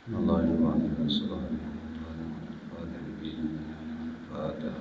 الله الواحد الصلاة الفاتح الفاتح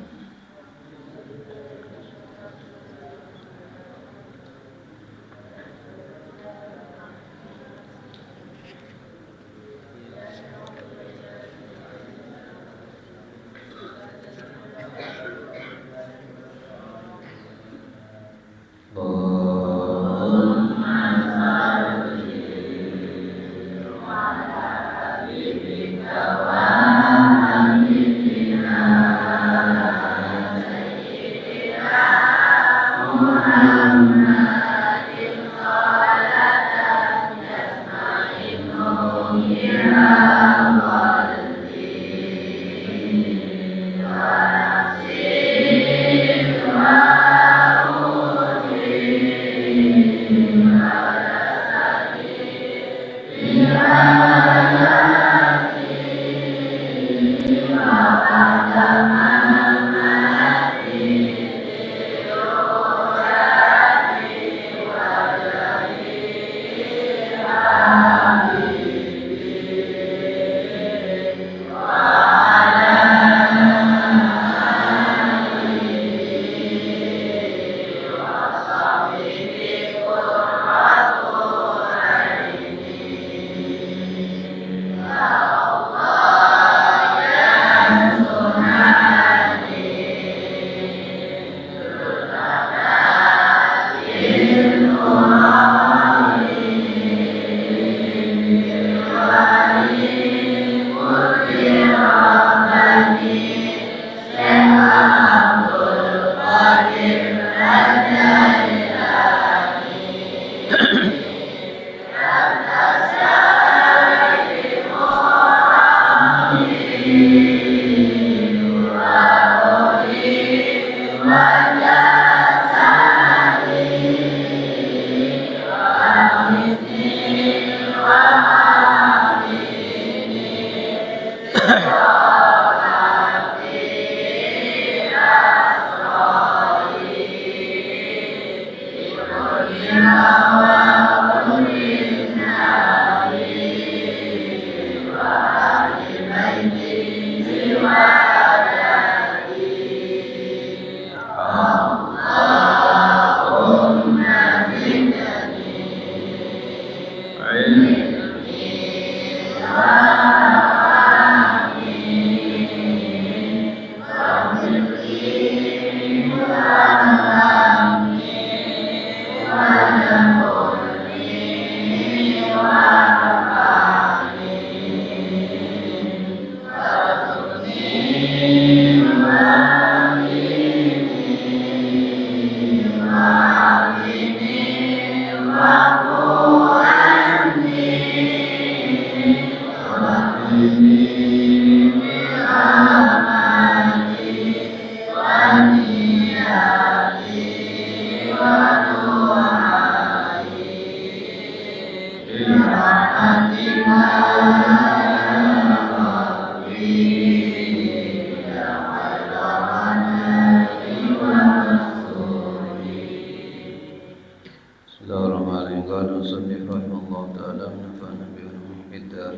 Bismillahirrahmanirrahim. Qala musannif rahimahullah ta'ala nafa'ana bi ulumih bid-dar.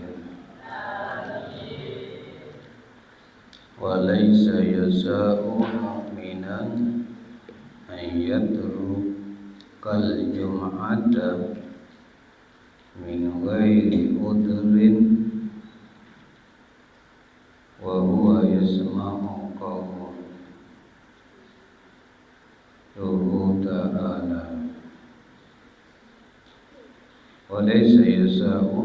Wa laysa yasa'u mu'minan an yatrukal jum'ata min ghairi udrin wa huwa yasma'u qawluhu ta'ala. Walaysa yasa'u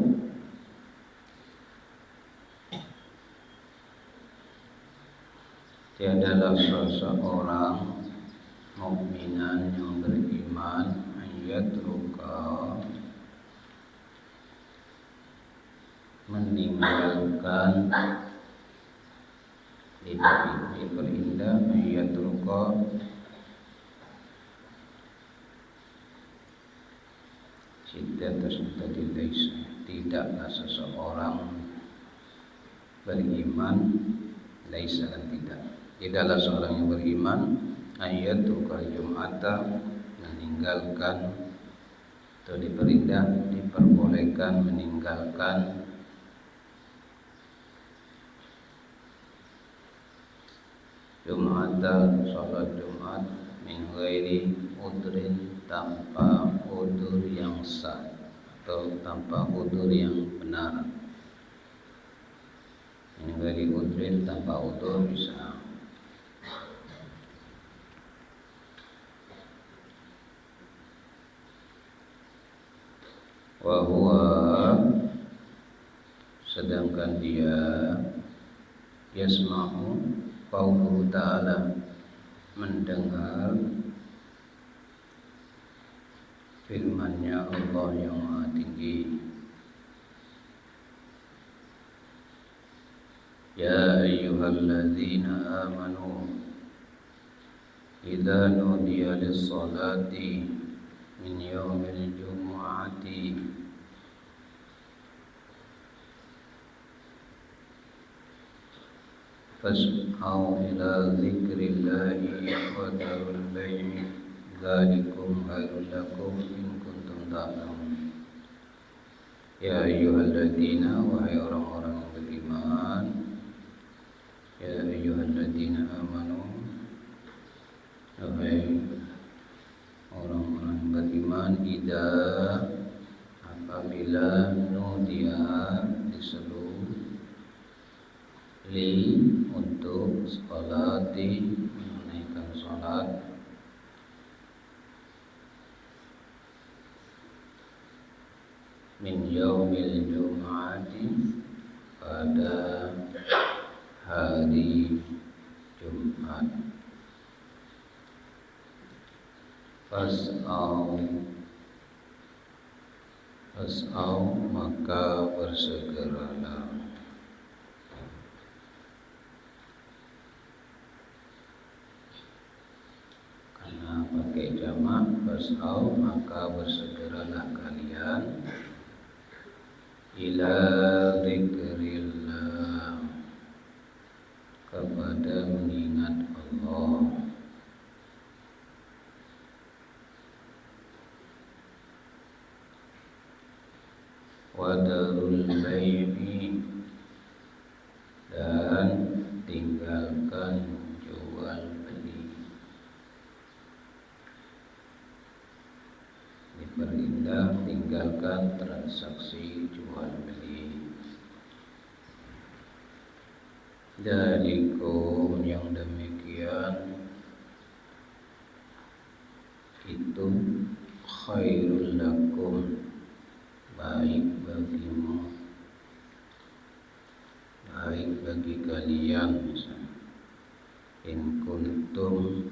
tiadalah seseorang mukminan yang beriman yatruka meninggalkan diperindah yatruka tidaklah seseorang beriman laisa dan tidaklah seorang yang beriman ayatul jum'ata meninggalkan atau diperintah diperbolehkan meninggalkan Jumatan sholat Jumat min ghairi udrin, tanpa udur yang sah atau tanpa udur yang benar. Min ghairi udrin, tanpa udur bisa. Wa huwa, sedangkan dia yasma'u qauluhu ta'ala, mendengar firman-Nya Allah yang Maha Tinggi. Ya ayyuhalladzina amanu idza nudiya lis-salati min yaumil jumu'ati fas'au ila dzikrillahi wa dharul bai'i dzalikum khairul lakum in kuntum ta'lamun. Ya ayyuhalladzina, wahai orang-orang yang beriman, ya ayyuhalladzina amanu, wahai orang-orang beriman, idza, apabila nudiya, diseru, li, untuk sholati, menunaikan sholat, min yaumil jum'ati, pada hari Jumat. Fas'au, maka bersegeralah. Karena pakai jamak, fas'au, maka bersegeralah kalian, ila dzikrillah, kepada mengingat Allah. Wadarul bai'i, dan tinggalkan jual beli. Diperindah, tinggalkan transaksi jual beli. Dzalikum, yang demikian itu, khairul lakum, baik bagimu, baik bagi kalian, misalnya. In kuntum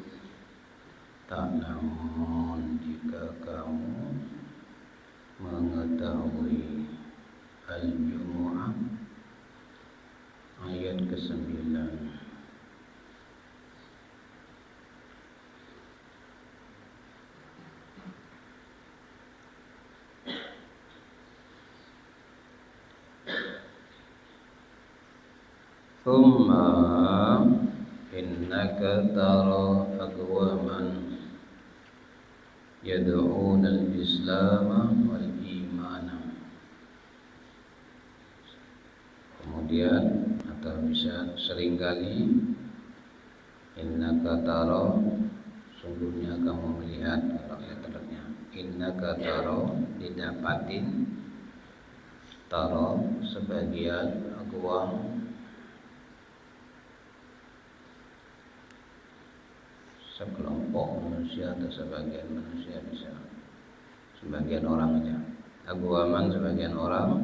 ta'lamun, jika kamu mengetahui. Al-Jumu'ah ayat ke-9. Thumma innaka tara aqwaman yad'una al-islam wal iman. Kemudian, atau bisa seringkali, innaka tara, sungguhnya kamu melihat, kalau letternya innaka tara, didapatin, tara sebagian, aqwam sekelompok manusia atau sebagian manusia, bisa sebagian orang aja, agwaman sebagian orang,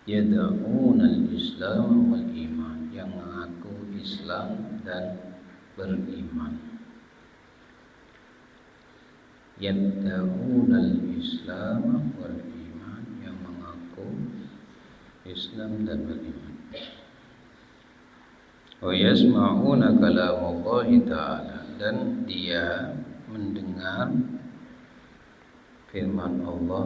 yad'un al-islam wal iman, yang mengaku Islam dan beriman. Yad'un al-islam wal iman, yang mengaku Islam dan beriman. Wa yasma'una kalamallahi ta'ala, dan dia mendengar firman Allah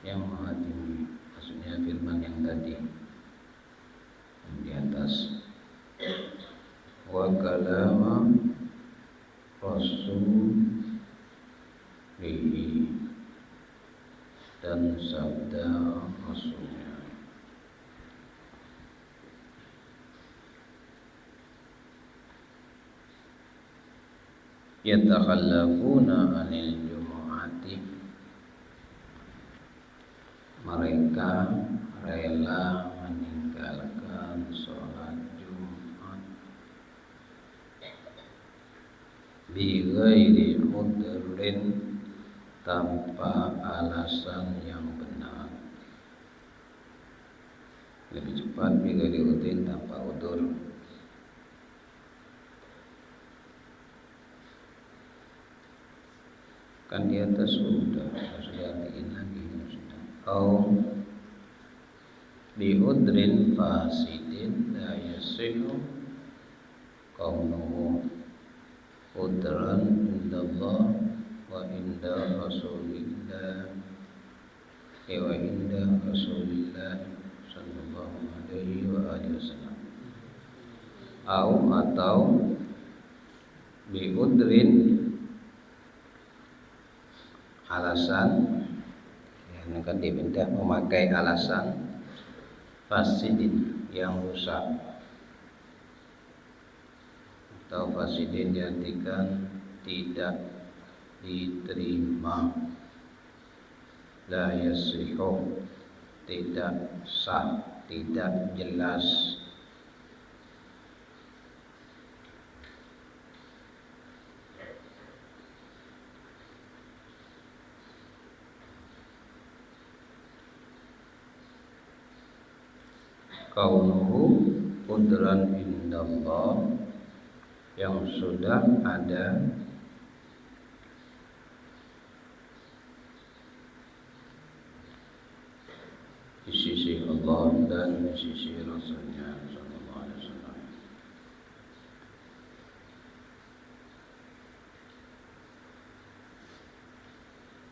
yang Maha Tinggi, maksudnya firman yang tadi yang di atas. Wa kalama rasulihi, dan sabda Rasulnya. yatakhallafuna anil jumu'ati, mereka rela meninggalkan sholat Jumat bi ghairi udhrin, tanpa alasan yang benar. Lebih cepat bi ghairi udhrin, tanpa udzur. Kan di atas sudah diin lagi sudah. Au bi udrin fasidin la yasihu kaunuhu udran indallah wa inda rasulillah wa inda rasulillah sallallahu alaihi wa alihi wasallam. Atau bi udrin, alasan yang kan diminta memakai alasan fasidin, yang rusak, atau fasidin diartikan tidak diterima, la yasihu, tidak sah, tidak jelas. Kaunuhu udran indallah, yang sudah ada di sisi Allah dan di sisi Rasulnya sallallahu alaihi wasallam.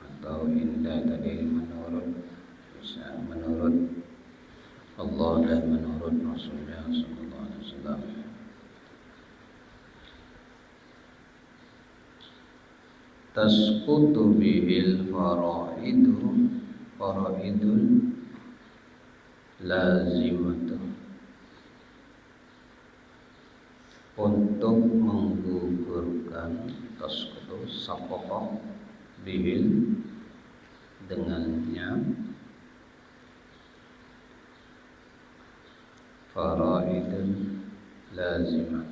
Atau indah tadi menurut, bisa menurut Allah dan menurut Rasulnya sallallahu alaihi wasallam. Tasqutu bihil faraidul lazimatu, untuk menggugurkan, tasqutu saqata bihil, dengannya, faraidul lazimah,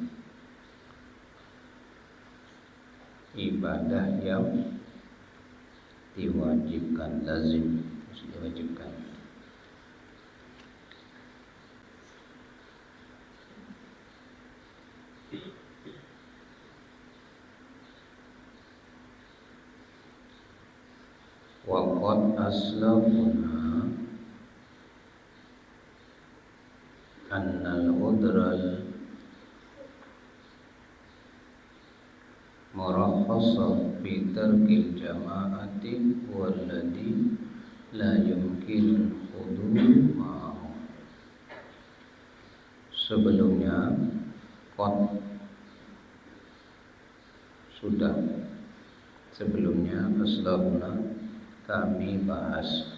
ibadah yang diwajibkan, lazim, diwajibkan. Waqad aslafuna annal udral murakhasa fi tarkil jama'ati walladhi la yumkin hudur ma'ahu. Sebelumnya sebelumnya aslafuna, kami bahas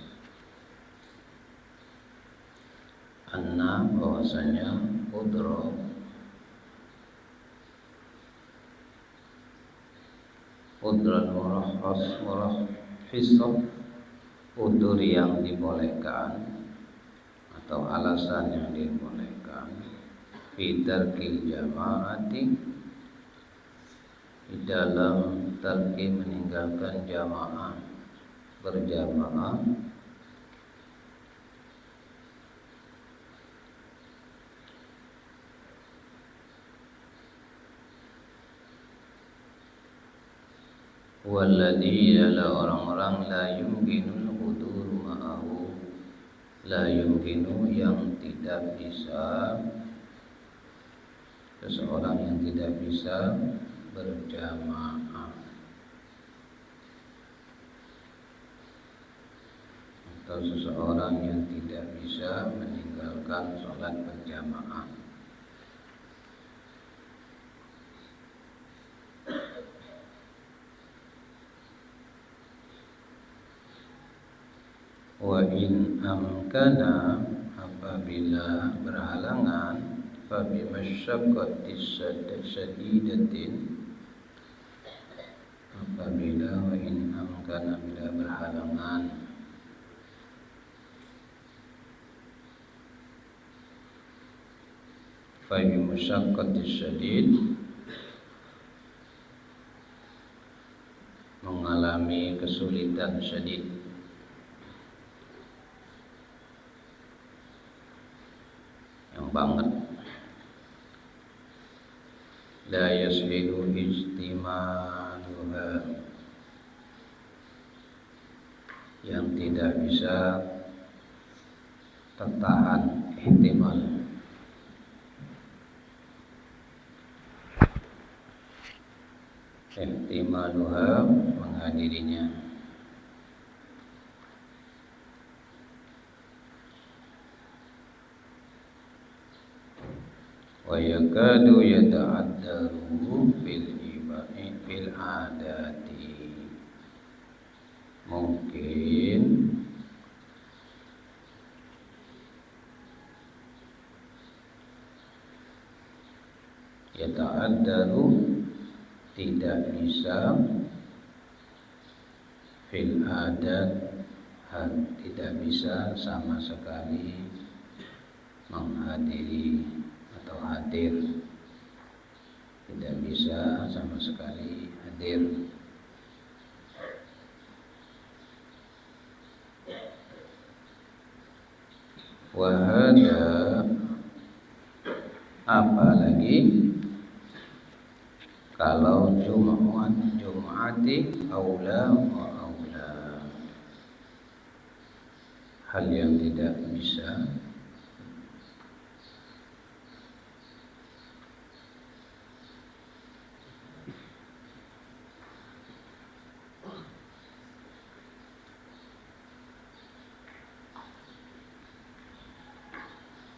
anna, bahwasanya udra murahhisab, udur yang dibolehkan atau alasan yang dibolehkan, fi tarkil jama'ati, di dalam tarki meninggalkan jamaah, berjamaah, walladhi, adalah orang-orang la yumkinul hudur ma'ahu, la yumkinu, yang tidak bisa, seseorang yang tidak bisa berjamaah, atau seseorang yang tidak bisa meninggalkan sholat berjamaah. Wa in amkana, apabila berhalangan, fa bi masyaqqatis syadidatin, apabila wa in amkana bila berhalangan. Fa bi musyaqqatis syadid, mengalami kesulitan syadid, yang banget. La yashilu ijtimaluha, yang tidak bisa tertahan ihtimal. Ihtimaluha, menghadirinya. Wa yakadu yata'addaru fil adati, mungkin yata'addaru, tidak bisa, fil adat, tidak bisa sama sekali menghadiri atau hadir, tidak bisa sama sekali hadir. Wahada, apalagi kalau Jum'ati aula wa aula, hal yang tidak bisa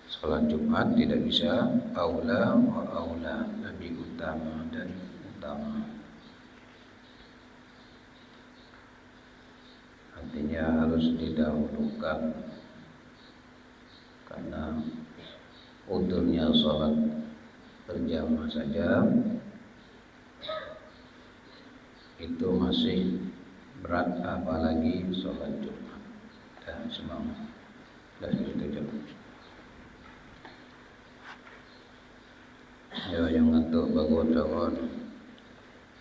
sholat Jumat, tidak bisa aula wa aula, lebih utama dan utama. Artinya harus didahulukan karena udurnya sholat berjamaah saja itu masih berat, apalagi sholat Jumat. Dan semangat. Dan itu ya, yang ngantuk bangun,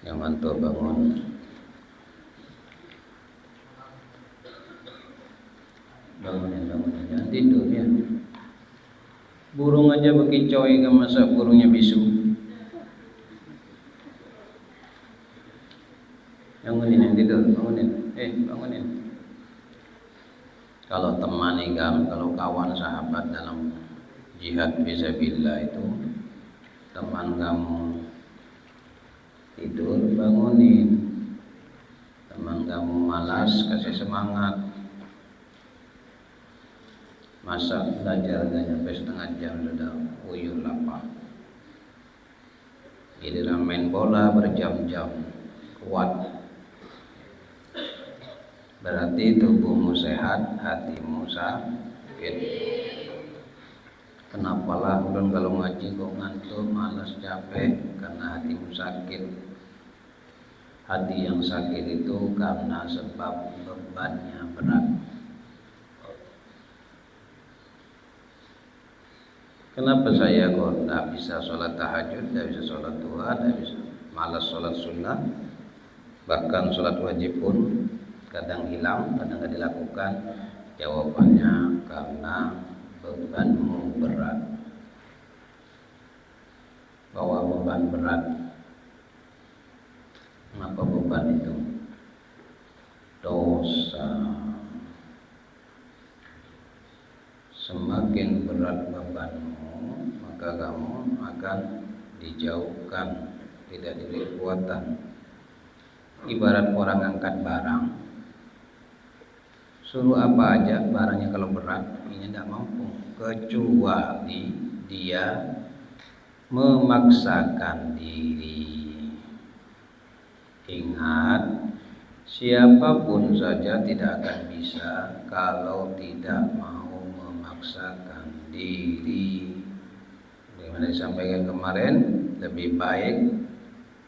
yang ngantuk bangun. Bangunin, jangan tidur ya. Burung aja bekicau, kan masa burungnya bisu. Bangunin yang tidur, bangunin. Bangunin. Kalau teman ikam, kalau kawan sahabat dalam jihad fisabilillah itu, teman kamu tidur, bangunin. Teman kamu malas, kasih semangat. Masa belajar gak nyampe setengah jam sudah uyuh lapar. Giliran main bola berjam-jam, kuat. Berarti tubuhmu sehat, hatimu sakit. Kenapalah ulun kalau ngaji kok ngantuk, malas, capek? Karena hatimu sakit. Hati yang sakit itu karena sebab bebannya berat. Kenapa saya kok tidak bisa sholat tahajud, tidak bisa sholat duha, tidak bisa, malas sholat sunnah, bahkan sholat wajib pun kadang hilang, kadang tidak dilakukan? Jawabannya karena bebanmu berat. Bawa beban berat. Kenapa beban itu? Dosa. Semakin berat bebanmu, maka kamu akan dijauhkan, tidak diberi kekuatan. Ibarat orang angkat barang, suruh apa aja barangnya kalau berat, ini tidak mampu, kecuali dia memaksakan diri. Ingat, siapapun saja tidak akan bisa kalau tidak mau memaksakan diri. Bagaimana disampaikan kemarin, lebih baik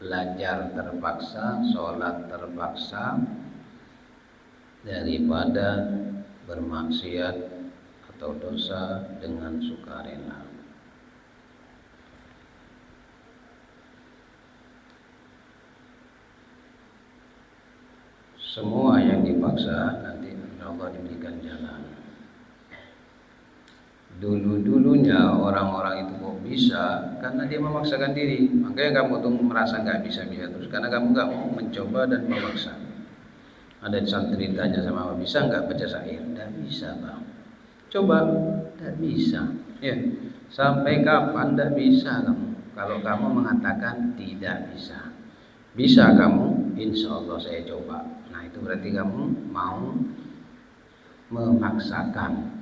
belajar terpaksa, sholat terpaksa, daripada bermaksiat atau dosa dengan sukarela. Semua yang dipaksa nanti Allah diberikan jalan. Dulu-dulunya orang-orang itu kok bisa karena dia memaksakan diri. Makanya kamu tuh merasa nggak bisa-bisa terus karena kamu nggak mau mencoba dan memaksa. Ada santri tanya sama Bapak, bisa nggak baca syair? Nggak bisa Bang. Coba, nggak bisa. Ya, sampai kapan nggak bisa kamu? Kalau kamu mengatakan tidak bisa, bisa kamu, insya Allah saya coba. Nah itu berarti kamu mau memaksakan.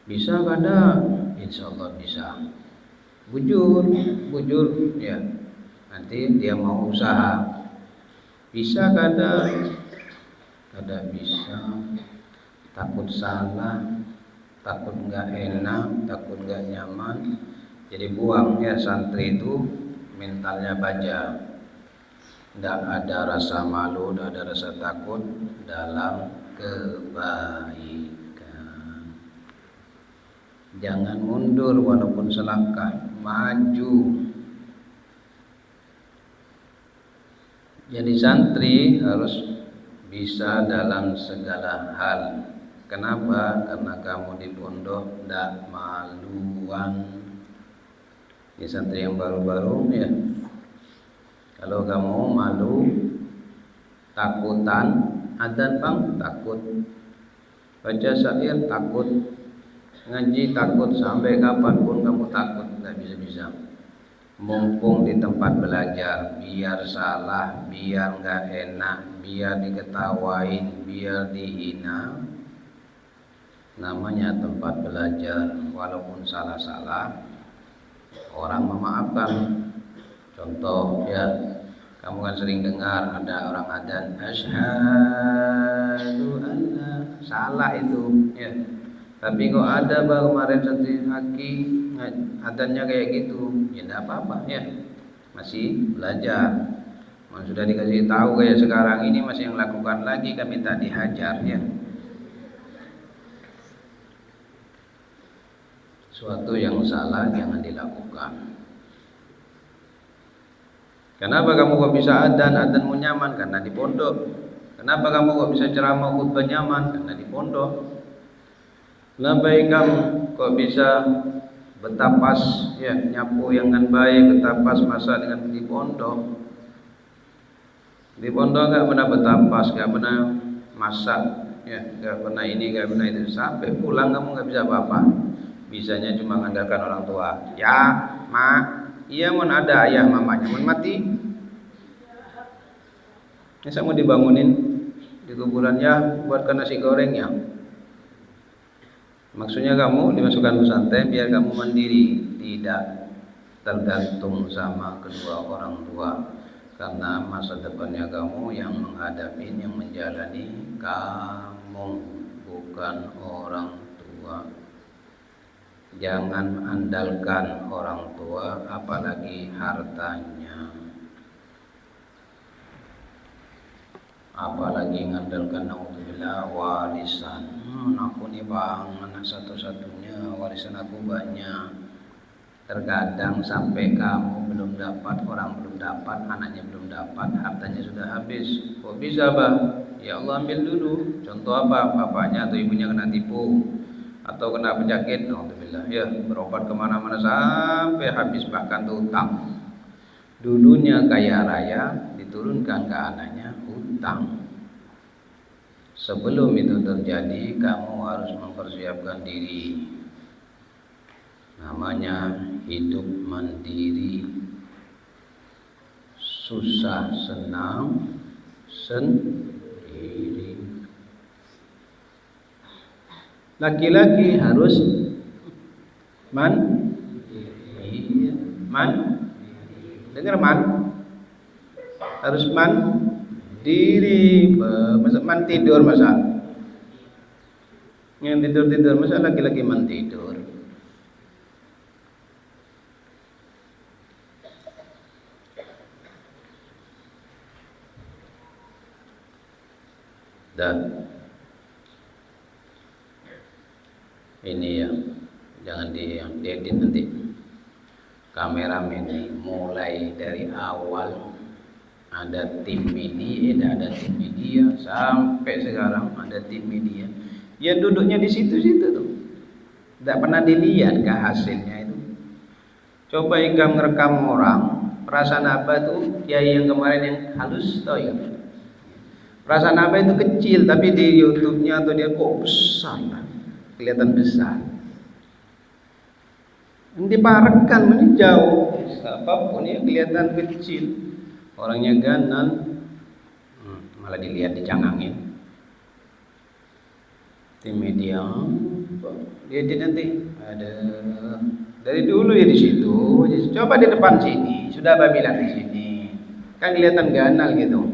Bisa kada? Insya Allah bisa. Bujur ya. Nanti dia mau usaha. Bisa kada? Kada bisa. Takut salah, takut nggak enak, takut nggak nyaman. Jadi buang ya santri itu mentalnya baja. Tidak ada rasa malu, tidak ada rasa takut dalam kebaikan. Jangan mundur walaupun selangkah, maju. Jadi santri harus bisa dalam segala hal. Kenapa? Karena kamu di pondok tidak maluan. Ini santri yang baru-baru ya. Kalau kamu malu, takutan, adzan Bang takut, baca syair takut, ngaji takut, sampai kapanpun kamu takut, nggak bisa-bisa. Mumpung di tempat belajar, biar salah, biar nggak enak, biar diketawain, biar dihina. Namanya tempat belajar, walaupun salah-salah, orang memaafkan. Contoh ya, kamu kan sering dengar ada orang adzan asyhadu anna, salah itu ya. Tapi kok ada baru kemarin santri haki adzannya kayak gitu, ya enggak apa-apa ya. Masih belajar. Sudah dikasih tahu kayak sekarang ini masih yang lakukan lagi, kami tak dihajar ya. Suatu yang salah jangan dilakukan. Kenapa kamu kok bisa adzanmu nyaman? Karena di pondok. Kenapa kamu kok bisa ceramah khutbah nyaman? Karena di pondok. Kenapa kamu kok bisa betapas ya nyapu yang dengan baik, betapas masak dengan di pondok? Di pondok nggak pernah betapas, nggak pernah masak, ya nggak pernah ini, nggak pernah itu. Sampai pulang kamu nggak bisa apa-apa. Bisanya cuma mengandalkan orang tua. Ya, mak. Iya mon ada ayah mamanya mon mati. Masa mau dibangunin di kuburan ya buatkan nasi goreng ya. Maksudnya kamu dimasukkan pesantren biar kamu mandiri, tidak tergantung sama kedua orang tua. Karena masa depannya kamu yang menghadapi, yang menjalani kamu, bukan orang tua. Jangan andalkan orang tua, apalagi hartanya. Apalagi ngandalkan naudzubillah warisan. Aku nih Bang, anak satu-satunya, warisan aku banyak. Terkadang sampai kamu belum dapat, orang belum dapat, anaknya belum dapat, hartanya sudah habis. Kok bisa Bang? Ya Allah ambil dulu. Contoh apa? Bapaknya atau ibunya kena tipu atau kena penyakit, alhamdulillah ya, berobat kemana-mana sampai habis, bahkan tuh utang. Dulunya kaya raya diturunkan ke anaknya utang. Sebelum itu terjadi, kamu harus mempersiapkan diri. Namanya hidup mandiri, susah senang sendiri. Laki-laki harus dengar harus mandiri. Man tidur masa yang tidur masa laki-laki man tidur. Dan ini ya, jangan diedit nanti. Kameramen ini mulai dari awal ada tim media, sampai sekarang ada tim media. Ya duduknya di situ-situ tuh. Tidak pernah dilihat ke hasilnya itu. Coba ikam ngerekam orang, perasaan apa tuh? Kiai yang kemarin yang halus tau ya. Perasaan apa itu kecil, tapi di YouTube-nya atau dia kok besar, kelihatan besar. Diparekan ini jauh, apapun ya kelihatan kecil. Orangnya ganan, malah dilihat dicangangin. Tim media, dia nanti ada dari dulu ya di situ. Coba di depan sini, sudah Abah bilang di sini, kan kelihatan ganal gitu.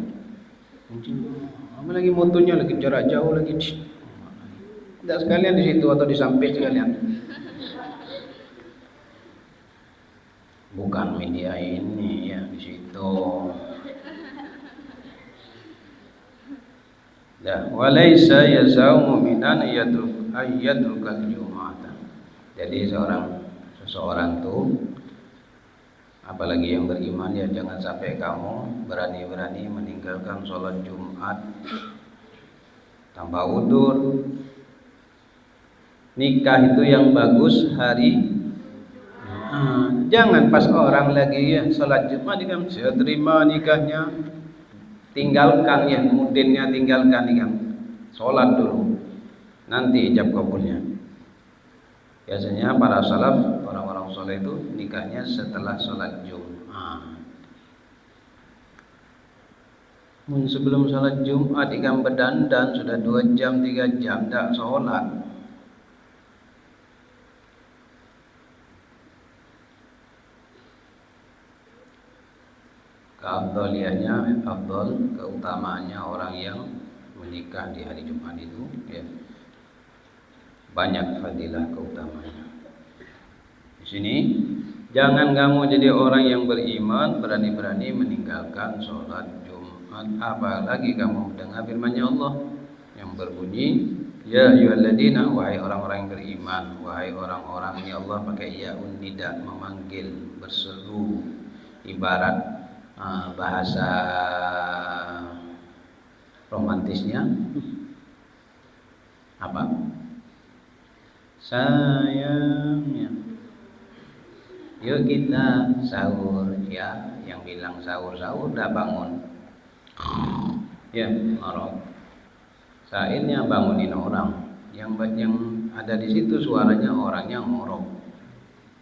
Apa lagi motonya lagi jarak jauh lagi. Tidak sekalian di situ atau di samping sekalian. Bukan media ini ya di situ. Dah walaysa yasaumu minan ayatrukal jum'ata. Jadi seseorang tuh, apalagi yang beriman ya, jangan sampai kamu berani-berani meninggalkan sholat Jumat tanpa udzur. Nikah itu yang bagus hari. Jangan pas orang lagi ya sholat Jumat kan saya terima nikahnya, tinggalkan ya mudinnya, tinggalkan nikah, sholat dulu nanti ijab kabulnya. Biasanya para salaf, orang-orang soleh itu nikahnya setelah sholat Jumat. Sebelum sholat Jumat ikam berdandan sudah 2 jam 3 jam tak sholat. Keafdoliannya, keutamaannya orang yang menikah di hari Jumat itu ya, banyak fadilah keutamanya. Di sini jangan kamu jadi orang yang beriman berani-berani meninggalkan sholat Jumat, apalagi kamu mendengar firman-Nya Allah yang berbunyi ya ayyuhalladzina, wahai orang-orang yang beriman, wahai orang-orang yang Allah pakai yaun nida, memanggil, berseru, ibarat bahasa romantisnya apa? Sayangnya, yuk kita sahur ya. Yang bilang sahur udah bangun ya, marot. Sairnya bangunin orang. Yang ada di situ suaranya orangnya ngorok.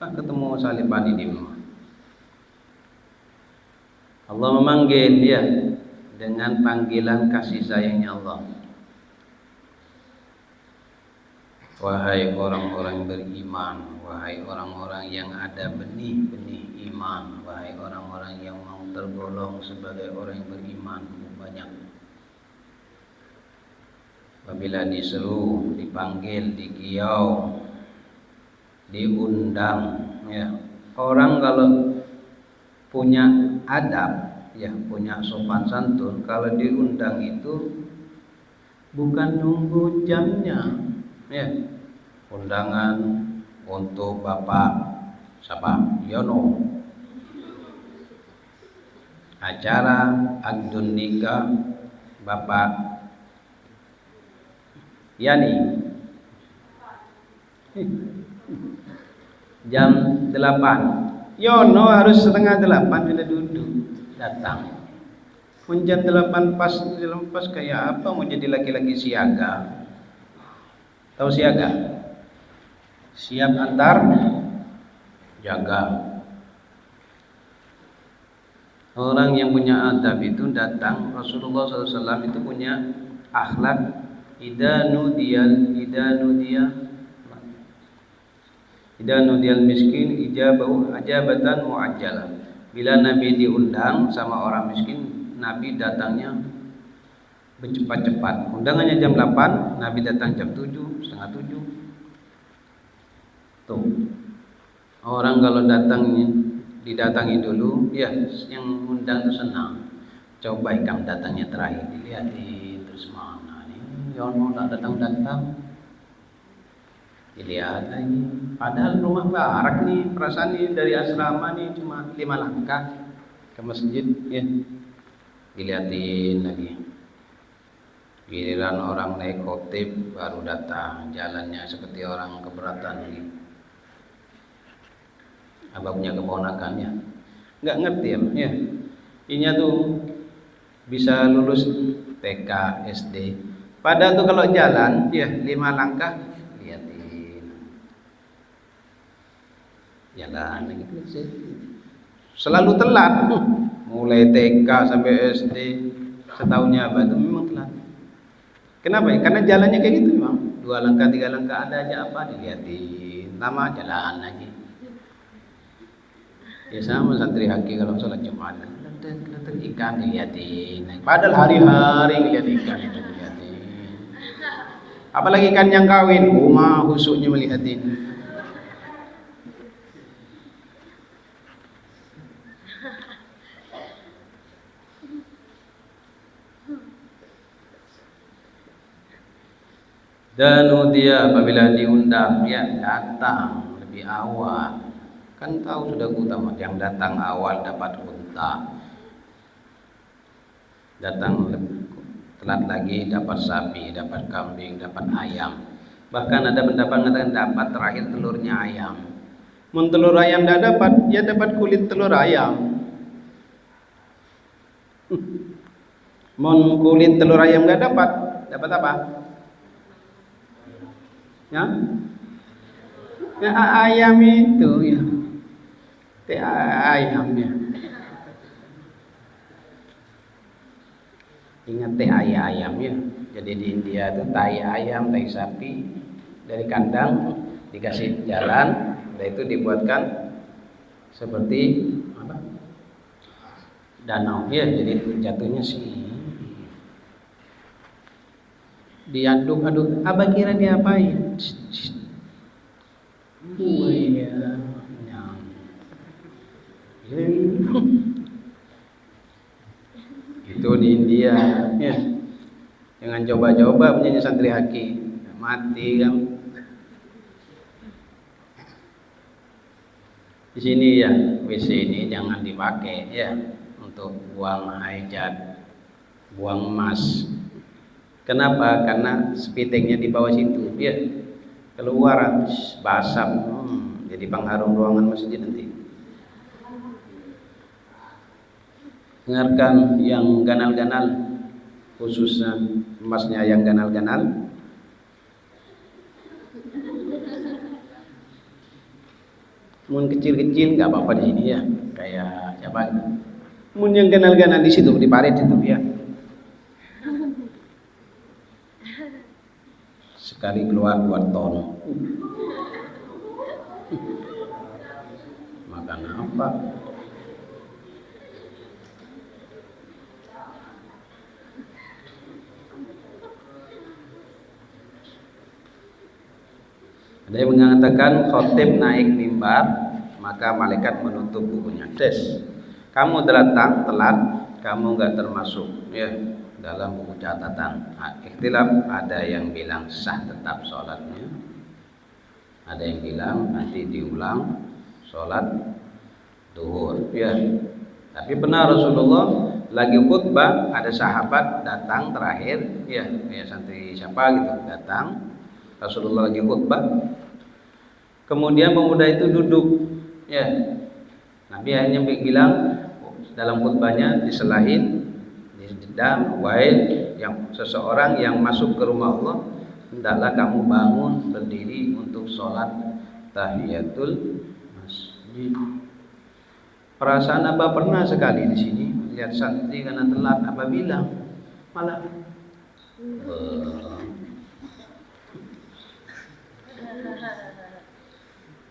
Ketemu Salipani di rumah. Allah memanggil dia dengan panggilan kasih sayangnya Allah. Wahai orang-orang beriman, wahai orang-orang yang ada benih-benih iman, wahai orang-orang yang mau tergolong sebagai orang yang beriman banyak. Apabila diseru, dipanggil, digiau, diundang ya. Orang kalau punya adab ya, punya sopan santun, kalau diundang itu bukan nunggu jamnya ya. Undangan untuk Bapak siapa? Yono, acara akdun nikah Bapak Yani jam 8. Yono harus setengah 8 sudah duduk datang. Pun jam 8 pas kayak apa, mau jadi laki-laki siaga. Tahu siaga? Siap antar jaga. Orang yang punya adab itu datang. Rasulullah SAW itu punya akhlak idza nudiyal miskin ijabahu ajabatan muajjalah. Bila Nabi diundang sama orang miskin, Nabi datangnya bercepat-cepat. Undangannya jam 8, Nabi datang jam 7, setengah 7. Tuh. Orang kalau didatangi dulu, ya yang undang itu senang. Coba ikam datangnya terakhir, dilihatin terus mana nih. jangan mau tak datang-datang. Dilihat lagi, padahal rumah barak nih, perasaan nih dari asrama nih cuma 5 langkah ke masjid, ya. Dilihatin lagi, giliran orang naik khotib baru datang, jalannya seperti orang keberatan lagi. Abang punya keponakannya, nggak ngerti ya. Inya tuh bisa lulus TK, SD. Padahal tuh kalau jalan, ya 5 langkah, lihatin jalan gitu. Selalu telat, mulai TK sampai SD, setahunnya apa itu memang telat. Kenapa ya? Karena jalannya kayak gitu memang. 2 langkah, 3 langkah ada aja apa dilihatin, lama jalan lagi. Ya sama santri haki kalau sholat Jumat, kelihatan ikan dilihatin. Padahal hari-hari ngeliat ikan itu dilihatin. Apalagi ikan yang kawin, rumah husuknya melihatin. Dan dia apabila diundang, ya datang lebih awal. Kan tahu sudah utama, yang datang awal dapat unta, datang telat lagi dapat sapi, dapat kambing, dapat ayam. Bahkan ada pendapat mengatakan dapat terakhir telurnya ayam. Mun telur ayam tidak dapat, ya dapat kulit telur ayam. Mun kulit telur ayam nggak dapat, dapat apa? Ya, ya ayam itu ya, ayamnya. Ingat ayam ya. Jadi di India itu tai ayam, tai sapi dari kandang dikasih jalan, dan itu dibuatkan seperti apa? Danau ya. Jadi jatuhnya sih diaduk-aduk. Abah kira diapain? Oh iya, itu di India ya. Jangan coba-coba menjadi santri haki, mati kan. Di sini ya, WC ini jangan dipakai ya untuk buang hajat, buang emas. Kenapa? Karena spitengnya di bawah situ ya. Keluar basah, jadi pengharum ruangan masjid nanti. Dengarkan yang ganal-ganal, khususnya emasnya yang ganal-ganal. Mun kecil-kecil nggak apa-apa di sini ya, kayak siapa? Mun yang ganal-ganal di situ di parit itu ya. Sekali keluar 2 ton. Makan apa? Ada yang mengatakan khotib naik mimbar maka malaikat menutup bukunya. Kamu datang telat, kamu nggak termasuk ya dalam buku catatan. Ikhtilaf, ada yang bilang sah tetap sholatnya, ada yang bilang nanti diulang sholat duhur ya. Tapi benar Rasulullah lagi khutbah, ada sahabat datang terakhir ya, kayak santri siapa gitu datang, Rasulullah lagi khutbah, kemudian pemuda itu duduk ya. Nabi hanya bilang dalam khutbahnya, diselahin dan wahai yang seseorang yang masuk ke rumah Allah, hendaklah kamu bangun berdiri untuk sholat tahiyatul masjid. Perasaan Abah pernah sekali di sini lihat santri karena telat, Abah bilang malah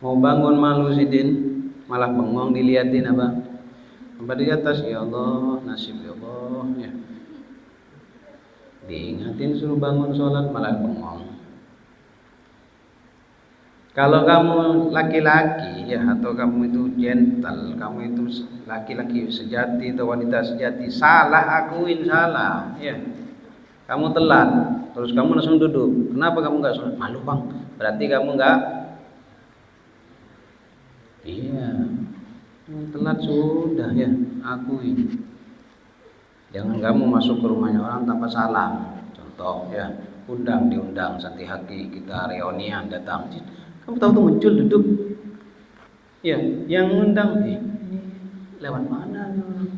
mau bangun malu sidin, malah bengong diliatin Abah. Abah di atas, ya Allah, nasib ya Allah ya. Diingatin suruh bangun sholat malah bengong. Kalau kamu laki-laki ya, atau kamu itu gentle, kamu itu laki-laki sejati atau wanita sejati, salah akuin salah ya. kamu telat, terus kamu langsung duduk. Kenapa kamu nggak sholat? Malu bang. Berarti kamu nggak. Iya, telat sudah ya, akuin. Jangan kamu masuk ke rumahnya orang tanpa salam. Contoh ya, diundang Santi Haki, kita reunian datang. Kamu tahu tuh muncul duduk. Ya, yang undang ini lewat mana nih orang?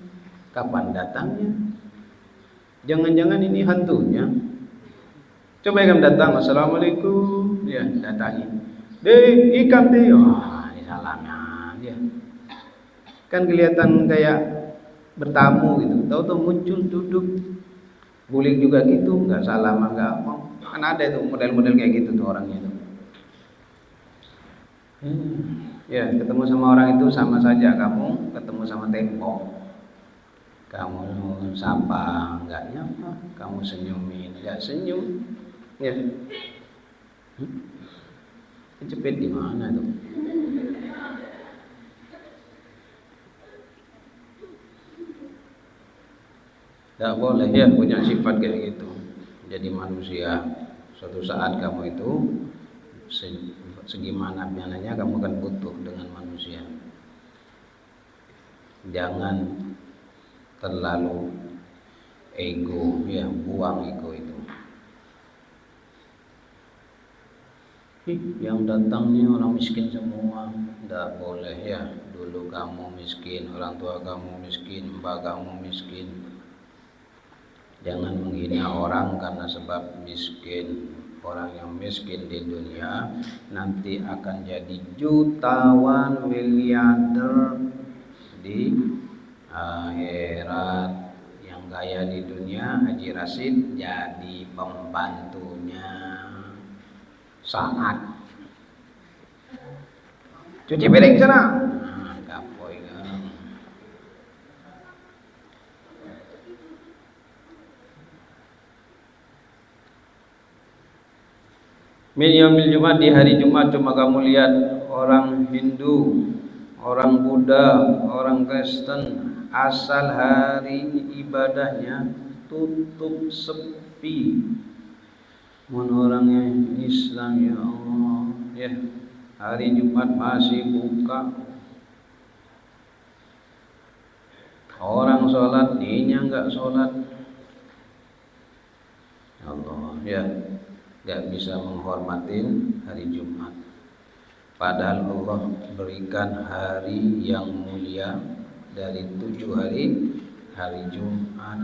Kapan datangnya? Jangan-jangan ini hantunya. Coba kamu datang, assalamualaikum, ya datangi. Deh, ikan deh, wah ini salamnya, ya. Kan kelihatan kayak bertamu gitu. Tahu-tahu muncul duduk, guling juga gitu, nggak salam, nggak mau. Kan ada itu model-model kayak gitu tuh orangnya itu. Ya, ketemu sama orang itu sama saja kamu ketemu sama tembok. Kamu sapa nggak nyapa, kamu senyumin nggak senyum, ya. Kejepit di mana tuh? Nggak boleh ya punya sifat kayak gitu. Jadi manusia, suatu saat kamu itu segimana biasanya kamu akan butuh dengan manusia. Jangan terlalu ego, ya, buang ego itu. Yang datangnya orang miskin semua, tidak boleh ya. Dulu kamu miskin, orang tua kamu miskin, mbak kamu miskin. Jangan menghina orang karena sebab miskin. Orang yang miskin di dunia nanti akan jadi jutawan, miliarder di akhirat. Yang kaya di dunia, Haji Rasid jadi pembantunya. Sangat. Cuci piring sana. Kapoi kan. Min yaumil Jumat, di hari Jumat cuma kamu lihat orang Hindu, orang Buddha, orang Kristen, asal hari ibadahnya tutup sepi. Mohon orangnya Islam ya Allah, ya hari Jumat masih buka. Orang sholat, dinya nggak sholat. Allah ya, nggak bisa menghormatin hari Jumat. Padahal Allah berikan hari yang mulia dari 7 hari, hari Jumat,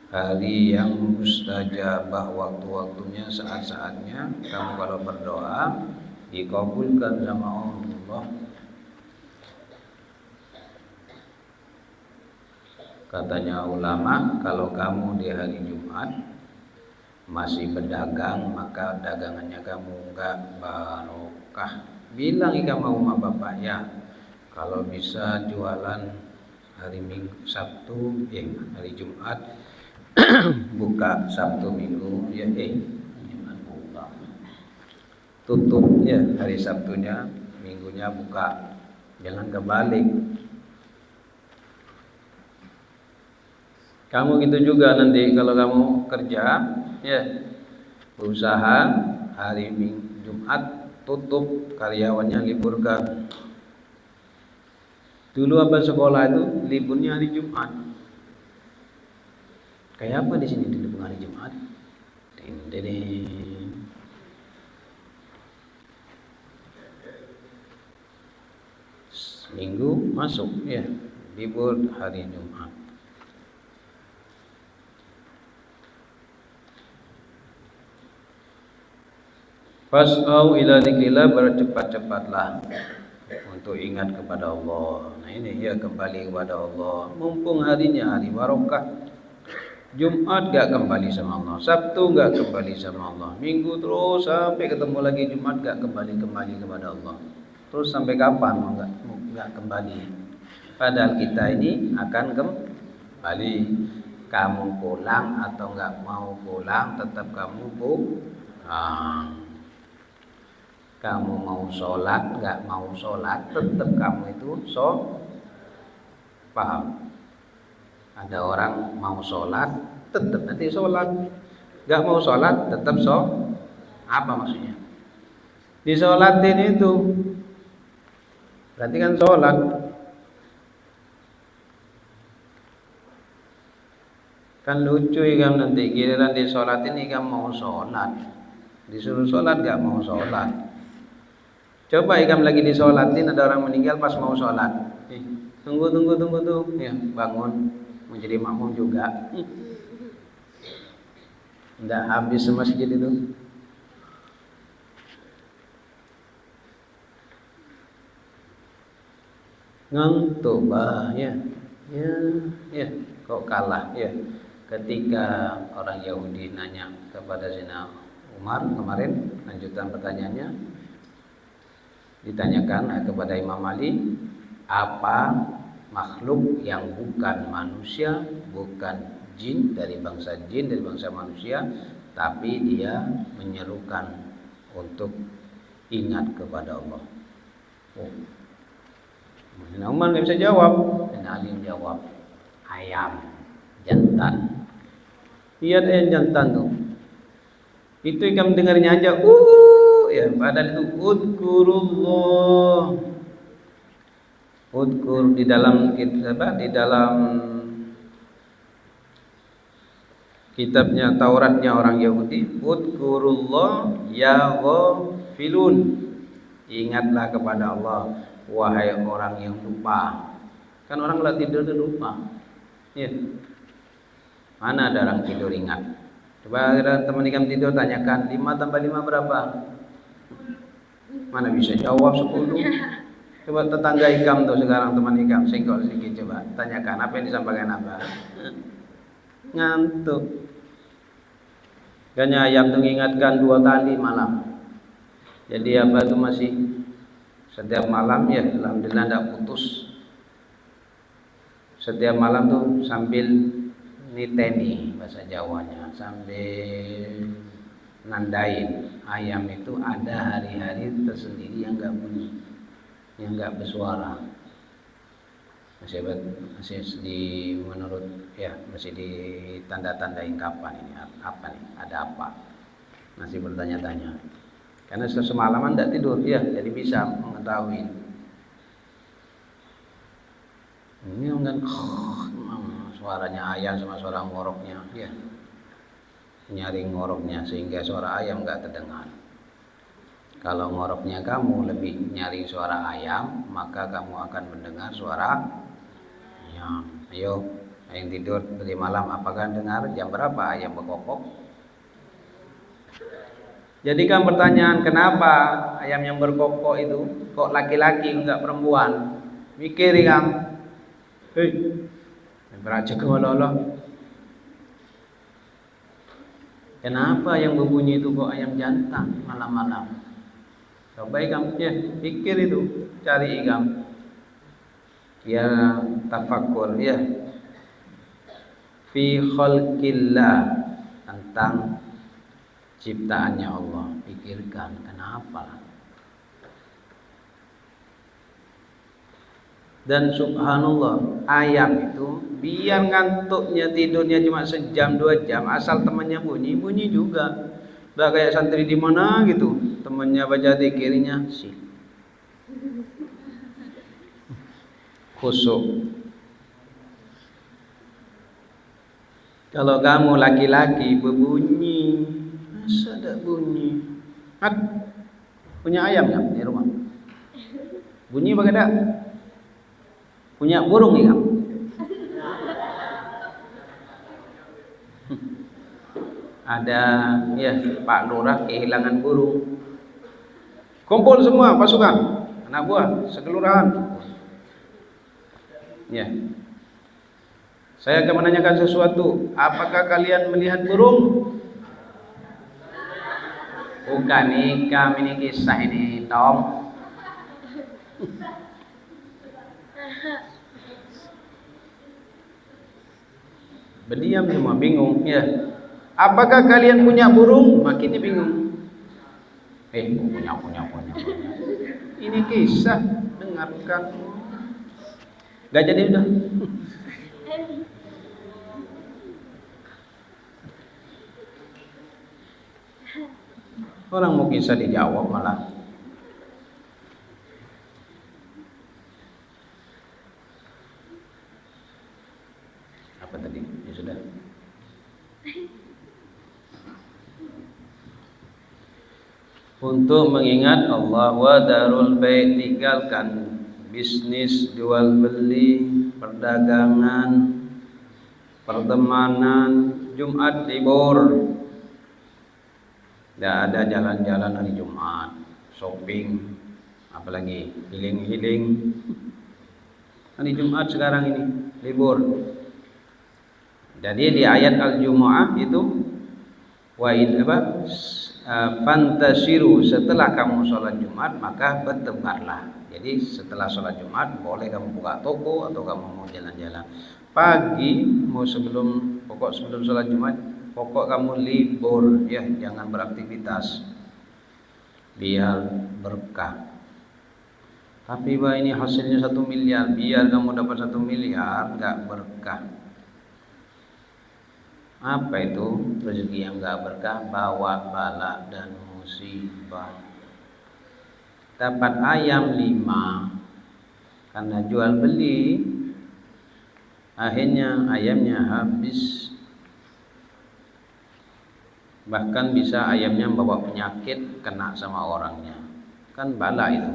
hari yang mustajabah, waktu-waktunya, saat-saatnya. Kamu kalau berdoa dikabulkan sama Allah. Katanya ulama, kalau kamu di hari Jumat masih berdagang, maka dagangannya kamu enggak barokah. Bilang sama umat bapak ya, kalau bisa jualan hari Minggu, Sabtu, hari Jumat buka, Sabtu Minggu ya jangan buka. Tutup ya hari Sabtunya, Minggunya buka. Jangan kebalik. Kamu gitu juga nanti kalau kamu kerja ya, berusaha hari Minggu, Jumat tutup, karyawannya liburkan. Dulu abang sekolah itu liburnya hari Jumat. Kayak apa di sini di hari Jumat? Minggu masuk ya, libur hari Jumat. Fas'au ila dzikrillah, bercepat-cepatlah untuk ingat kepada Allah. Nah ini ya, kembali kepada Allah. Mumpung harinya hari barokah. Jumat gak kembali sama Allah, Sabtu gak kembali sama Allah, Minggu terus sampai ketemu lagi Jumat gak kembali kepada Allah. Terus sampai kapan mau gak kembali? Padahal kita ini akan kembali. Kamu pulang atau gak mau pulang, tetap kamu pulang. Kamu mau sholat, gak mau sholat, tetap kamu itu paham. Ada orang mau sholat, tetap nanti sholat. Gak mau sholat, tetap sholat. Apa maksudnya? Disolatin itu berarti kan sholat. Kan lucu ikam nanti giliran disolatin ikam mau sholat, disuruh sholat gak mau sholat. Coba ikam lagi disolatin, ada orang meninggal pas mau sholat, tunggu tuh, ya bangun menjadi makmum juga. Nggak habis semasjid itu. Ngantuk bah ya kok kalah ya. Ketika orang Yahudi nanya kepada Sayyidina Umar kemarin, lanjutan pertanyaannya ditanyakan kepada Imam Ali, apa makhluk yang bukan manusia, bukan jin, dari bangsa manusia, tapi dia menyerukan untuk ingat kepada Allah. Sayyidina Umar nggak bisa jawab. Sayyidina Ali jawab, ayam jantan. Lihat ayam jantan tuh. Itu ikan dengarnya aja, ya. Padahal itu udkurullah. Udkur di dalam kitabnya Tauratnya orang Yahudi, udkurullah ya ghafilun. Ingatlah kepada Allah, wahai orang yang lupa. Kan orang kalau tidur itu lupa. Ya. Mana ada orang tidur ingat? Coba teman ikam tidur tanyakan 5 tambah 5 berapa? Mana bisa jawab 10. Coba tetangga ikam tuh sekarang, teman ikam senggol sedikit, coba tanyakan apa yang disampaikan apa. Ngantuk. Kayaknya ayam tuh mengingatkan 2 kali malam. Jadi apa itu masih setiap malam ya, alhamdulillah tidak putus. Setiap malam tuh sambil niteni bahasa Jawanya, sambil nandain. Ayam itu ada hari-hari tersendiri yang enggak bunyi, yang enggak bersuara. Masih menurut ya, masih ditanda-tandain kapan ini, apa nih, ada apa, masih bertanya-tanya. Karena semalaman tidak tidur ya, jadi bisa mengetahui. Ini kan suaranya ayam sama suara ngoroknya ya, nyaring ngoroknya sehingga suara ayam enggak terdengar. Kalau ngoroknya kamu lebih nyaring suara ayam, maka kamu akan mendengar suara ayam. Ayo, yang tidur tadi malam apakah dengar jam berapa ayam berkokok? Jadi kan pertanyaan, kenapa ayam yang berkokok itu kok laki-laki enggak perempuan? Mikir kan? Hei, beraja ke Allah. Kenapa yang berbunyi itu kok ayam jantan malam-malam? Coba ikam ya, pikir itu, cari ikam. Ya tafakkur ya. Fi khalqillah, tentang ciptaannya Allah. Pikirkan kenapa? Dan subhanallah, ayam itu biar ngantuknya tidurnya cuma sejam 2 jam, asal temannya bunyi juga. Udah kayak santri di mana gitu, temannya baca zikirnya sih khusyuk. Kalau kamu laki-laki berbunyi, masa ada bunyi? Punya ayam nggak di rumah? Bunyi bagaimana? Punya burung nih kamu? Ada ya, Pak Lurah kehilangan burung. Kumpul semua pasukan, anak buah sekelurahan. Ya. Saya akan menanyakan sesuatu. Apakah kalian melihat burung? Bukan nih, kami ini kisah ini, Tom. Berdiam semua, bingung ya. Apakah kalian punya burung? Makin dia bingung. Punya. Ini kisah, dengarkan. Gak jadi udah. Orang mau kisah dijawab malah. Apa tadi? Ya sudah. Untuk mengingat Allah wa darul bait, tinggalkan bisnis jual beli, perdagangan, pertemanan. Jumat libur, tidak ada jalan-jalan hari Jumat, shopping, apalagi healing-healing. Hari Jumat sekarang ini libur. Jadi di ayat Al-Jumu'ah itu fantasiru, setelah kamu sholat Jumat maka bertebarlah. Jadi setelah sholat Jumat boleh kamu buka toko atau kamu mau jalan-jalan. Pagi mau sebelum sholat Jumat, pokok kamu libur ya, jangan beraktivitas biar berkah. Tapi bah ini hasilnya 1 miliar, biar kamu dapat 1 miliar nggak berkah. Apa itu rezeki yang nggak berkah? Bawa bala dan musibah. Dapat ayam 5 karena jual beli, akhirnya ayamnya habis. Bahkan bisa ayamnya membawa penyakit, kena sama orangnya. Kan bala itu.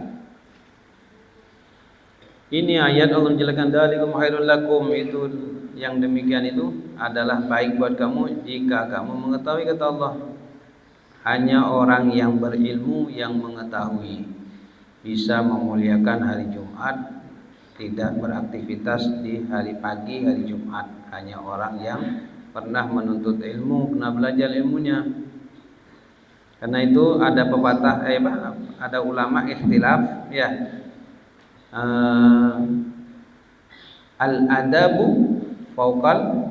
Ini ayat Allah menjelaskan dzalikum khairul lakum, itu yang demikian itu adalah baik buat kamu jika kamu mengetahui, kata Allah. Hanya orang yang berilmu yang mengetahui bisa memuliakan hari Jumat, tidak beraktivitas di hari pagi hari Jumat. Hanya orang yang pernah menuntut ilmu, pernah belajar ilmunya. Karena itu ada pepatah, ada ulama ikhtilaf ya. Al-adabu fauqal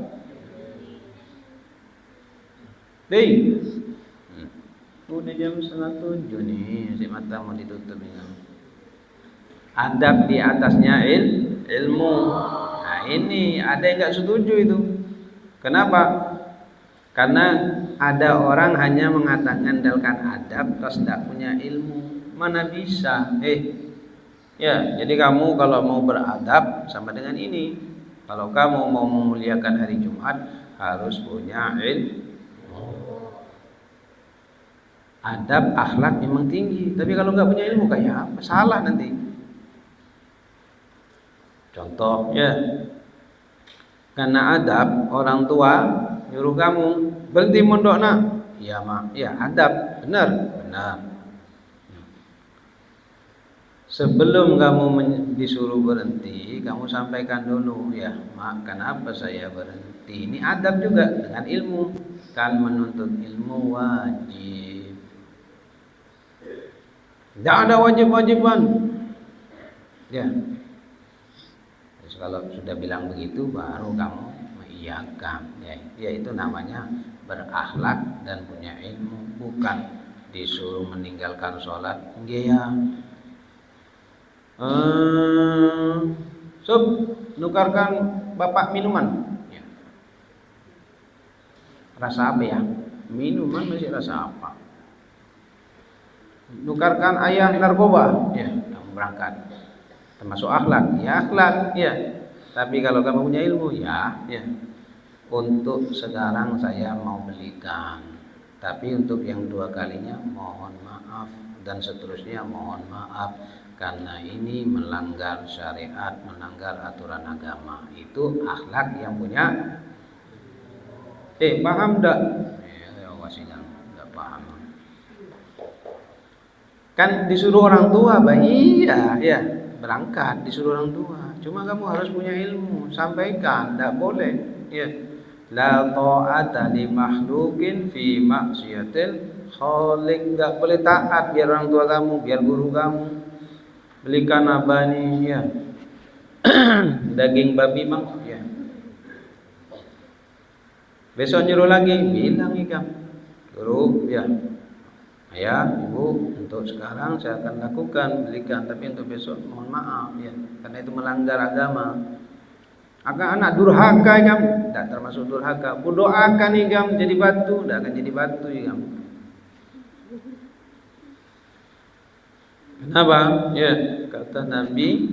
udah jam 7:30 nih, si mata mau ditutup ini. Adab di atasnya ilmu. Nah ini ada yang nggak setuju itu. Kenapa? Karena ada orang hanya mengandalkan adab terus tidak punya ilmu. Mana bisa? Ya, jadi kamu kalau mau beradab sama dengan ini. Kalau kamu mau memuliakan hari Jumat harus punya ilmu. Adab, akhlak memang tinggi, tapi kalau nggak punya ilmu kayak apa? Salah nanti. Contoh ya, karena adab orang tua nyuruh kamu berhenti mondok nak, ya mak, ya adab, benar. Sebelum kamu disuruh berhenti, kamu sampaikan dulu, ya mak, kenapa saya berhenti? Ini adab juga dengan ilmu. Kan menuntut ilmu wajib. Tidak ada wajib-wajiban. Ya. Terus kalau sudah bilang begitu, baru kamu mengiyakan. Ya itu namanya berakhlak dan punya ilmu. Bukan disuruh meninggalkan sholat. Ya. Sob, nukarkan bapak minuman. Ya. Rasa apa ya? Minuman masih rasa apa? Nukarkan ayah narkoba, ya kamu berangkat. Termasuk akhlak, ya akhlak, ya. Tapi kalau kamu punya ilmu, ya. Untuk sekarang saya mau belikan, tapi untuk yang 2 kalinya mohon maaf, dan seterusnya mohon maaf, karena ini melanggar syariat, melanggar aturan agama. Itu akhlak yang punya. Paham enggak? Enggak paham. Kan disuruh orang tua, iya, berangkat disuruh orang tua. Cuma kamu harus punya ilmu, sampaikan, enggak boleh. Ya. La ta'ata li makhluqin fi maksiatil khaliq. Enggak boleh taat biar orang tua kamu, biar guru kamu. Belikan apa nih, ya. Daging babi mang, ya. Besok nyuruh lagi, bilang ikam. Guru, ya. Ya, ibu, untuk sekarang saya akan lakukan belikan, tapi untuk besok mohon maaf ya, karena itu melanggar agama. Anak durhaka ikam, tidak termasuk durhaka. Berdoakan ikam jadi batu, tidak akan jadi batu ikam. Kenapa? Ya, kata Nabi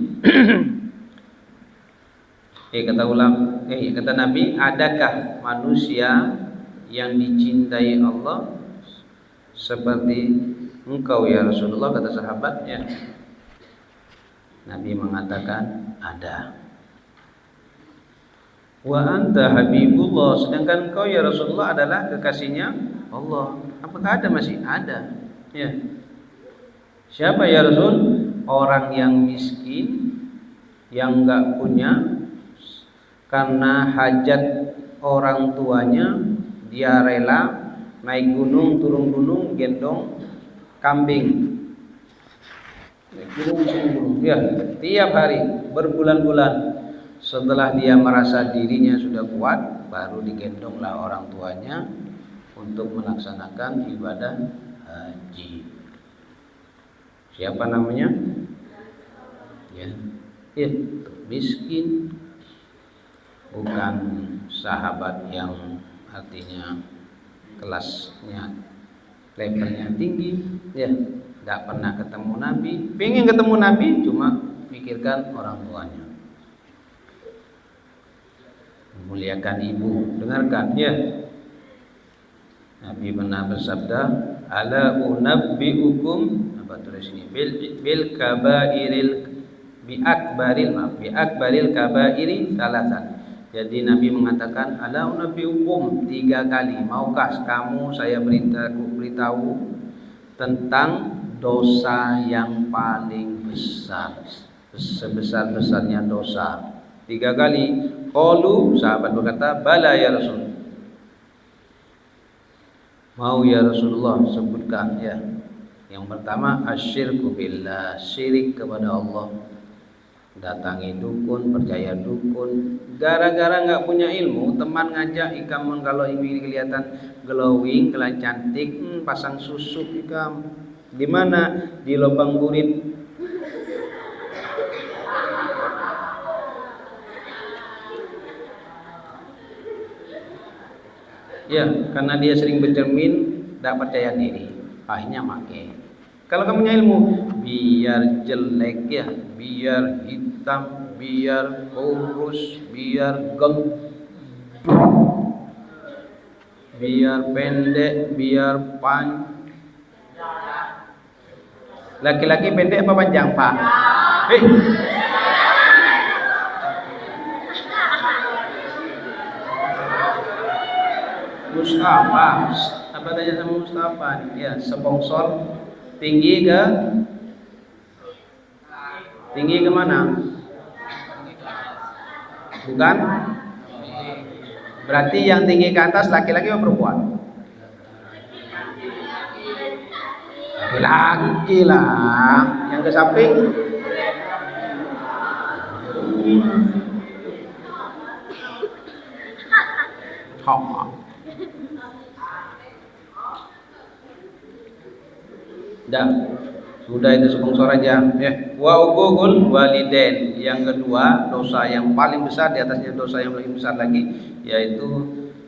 kata Nabi, adakah manusia yang dicintai Allah seperti engkau ya Rasulullah, kata sahabatnya. Nabi mengatakan ada. Wa anta habibullah, sedangkan engkau ya Rasulullah adalah kekasihnya Allah. Apakah ada? Masih ada. Ya. Siapa ya Rasul? Orang yang miskin, yang enggak punya, karena hajat orang tuanya dia rela naik gunung, turun gunung, gendong kambing. Naik gunung, turun gunung. Ya, tiap hari berbulan-bulan. Setelah dia merasa dirinya sudah kuat, baru digendonglah orang tuanya untuk melaksanakan ibadah haji. Siapa namanya? Ya, miskin, bukan sahabat yang artinya kelasnya, levelnya tinggi, ya, tidak pernah ketemu Nabi, pengen ketemu Nabi, cuma pikirkan orang tuanya. Memuliakan ibu, dengarkan ya. Nabi pernah bersabda, ala unabbiukum, apa tulis ini, bil kabairil bi akbaril kabairi salasan. Jadi Nabi mengatakan, ala unabbiukum 3 kali, maukah kamu saya beritahu tentang dosa yang paling besar, sebesar-besarnya dosa. 3 kali. Qalu, sahabat berkata, bala ya Rasul. Mau ya Rasulullah, sebutkan ya. Yang pertama, asyirku billah, syirik kepada Allah. Datangi dukun, percaya dukun. Gara-gara nggak punya ilmu, teman ngajak ikam, kalau ingin kelihatan glowing, kelihatan cantik, pasang susuk ikam. Di mana? Di lubang burit. Ya, karena dia sering bercermin, tidak percaya diri, akhirnya make. Kalau kamu punya ilmu, biar jelek ya, biar hitam, biar kurus, biar gemuk, biar pendek, biar panjang. Laki-laki pendek apa panjang, Pak? Mustafa, apa tanya sama Mustafa? Ya, sponsor tinggi ke mana? Bukan? Berarti yang tinggi ke atas laki-laki atau perempuan? Laki-laki lah. Yang ke samping? Dah, sudah itu sponsor aja ya. Wa uququl walidain, yang kedua dosa yang paling besar, di atasnya dosa yang lebih besar lagi, yaitu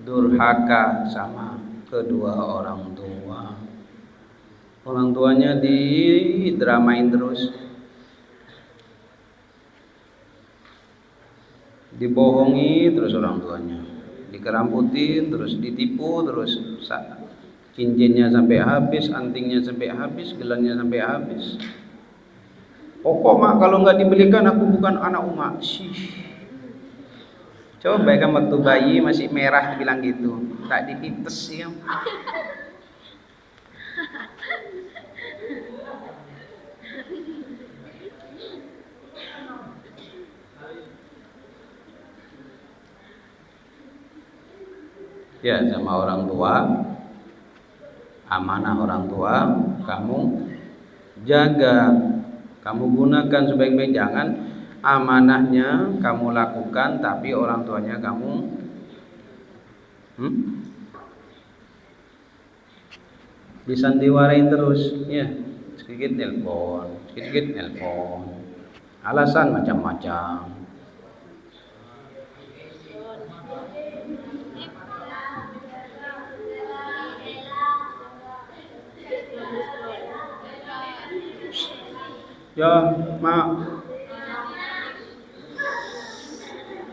durhaka sama kedua orang tua. Orang tuanya didramain terus, dibohongi terus orang tuanya, dikeramputin terus, ditipu terus, cincinnya sampai habis, antingnya sampai habis, gelarnya sampai habis. Pokok mak, kalau nggak dibelikan aku bukan anak umat. Coba kan waktu bayi masih merah bilang gitu, tak dipites ya. Ya, sama orang tua, amanah orang tua kamu jaga, kamu gunakan sebaik-baik. Jangan amanahnya kamu lakukan tapi orang tuanya kamu disandiwarain terus ya, sedikit nelpon, alasan macam-macam. Ya, mak.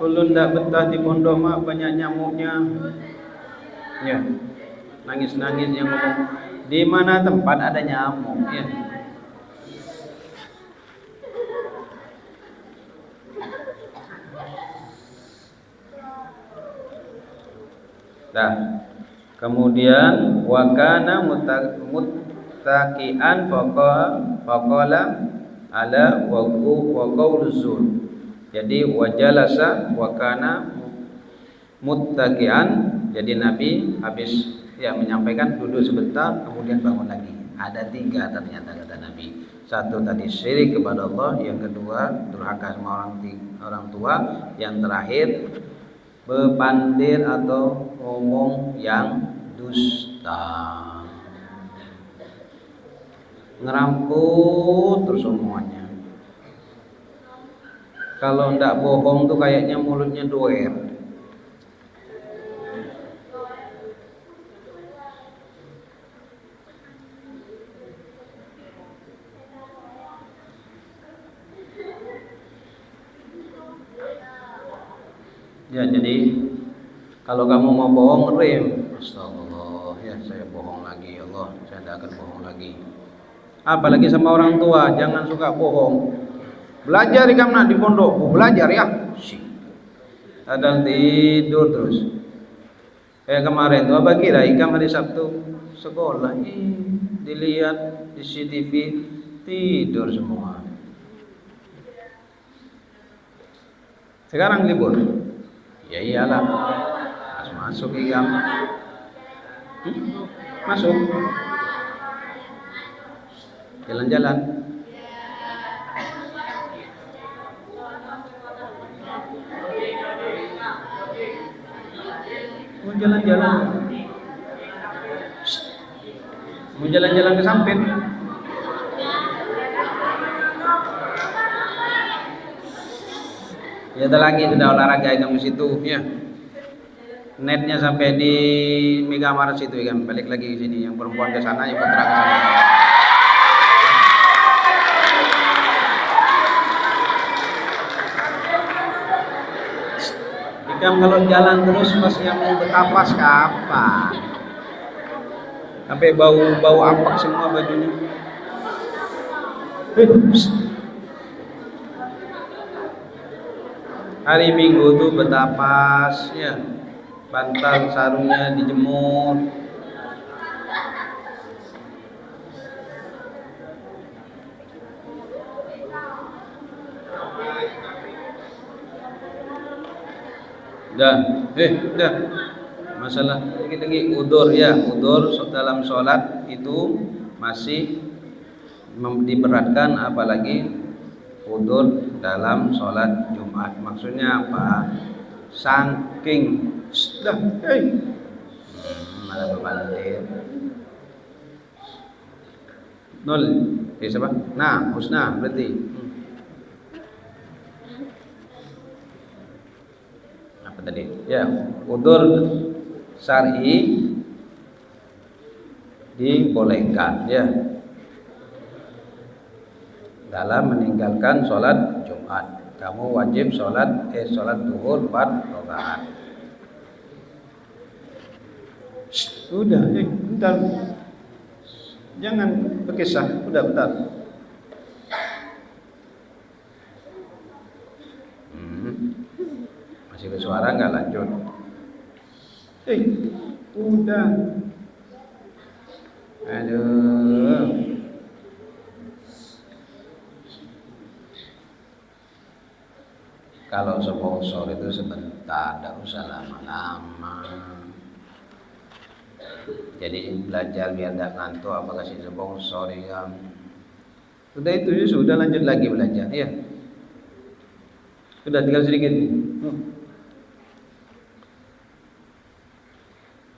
Ulun ndak betah di pondok mak, banyak nyamuknya. Ya, nangis-nangis yang ngomong. Di mana tempat ada nyamuk? Ya. Nah, kemudian wakana muttaqian faqala ala wa qauluzul. Jadi wajalasa wakana muttaqian, jadi Nabi habis menyampaikan duduk sebentar kemudian bangun lagi. Ada 3 ternyata kata Nabi. Satu tadi syirik kepada Allah, yang kedua durhaka sama orang tua, yang terakhir bepandir atau ngomong yang dusta. Ngeramput terus semuanya. Kalau ndak bohong tuh kayaknya mulutnya doer. Ya, jadi kalau kamu mau bohong, rem. Astagfirullah, ya saya bohong lagi, ya Allah, saya tidak akan bohong lagi. Apalagi sama orang tua, jangan suka bohong. Belajar kamu di pondok, belajar ya. Kadang tidur terus. Kayak kemarin tuh apa kira ikam hari Sabtu sekolah, dilihat di CCTV tidur semua. Sekarang libur. Ya iyalah. Masuk ikam. Masuk. Jalan-jalan. Mau jalan-jalan. Mau jalan-jalan ke Sampit. Ya ada lagi sudah olahraga ikam di situ ya. Netnya sampai di Megamart situ ikam, balik lagi ke sini, yang perempuan ke sana, yang putra ke sana. Ikam kalau jalan terus masih mau betapas kapan? Sampai bau ampak semua bajunya. Hari Minggu tuh betapas ya, bantal sarungnya dijemur. Dah. Masalah lagi udur ya, udur dalam sholat itu masih diberatkan, apalagi udur dalam sholat Jumat. Maksudnya apa? Saking malah berbandir. Nol. Siapa? Nah, husna berarti. Apa tadi? Ya, udur syar'i dibolehkan ya dalam meninggalkan sholat Jumat. Kamu wajib sholat duhur 4 rakaat. Udah, bentar. Jangan berkisah, udah bentar. Masih bersuara nggak lanjut? Udah. Aduh. Kalau sponsor itu sebentar, tidak usah lama-lama. Jadi belajar biar tidak ngantuk, apa kasih sponsor ya. Sudah itu ya, sudah lanjut lagi belajar ya. Sudah tinggal sedikit.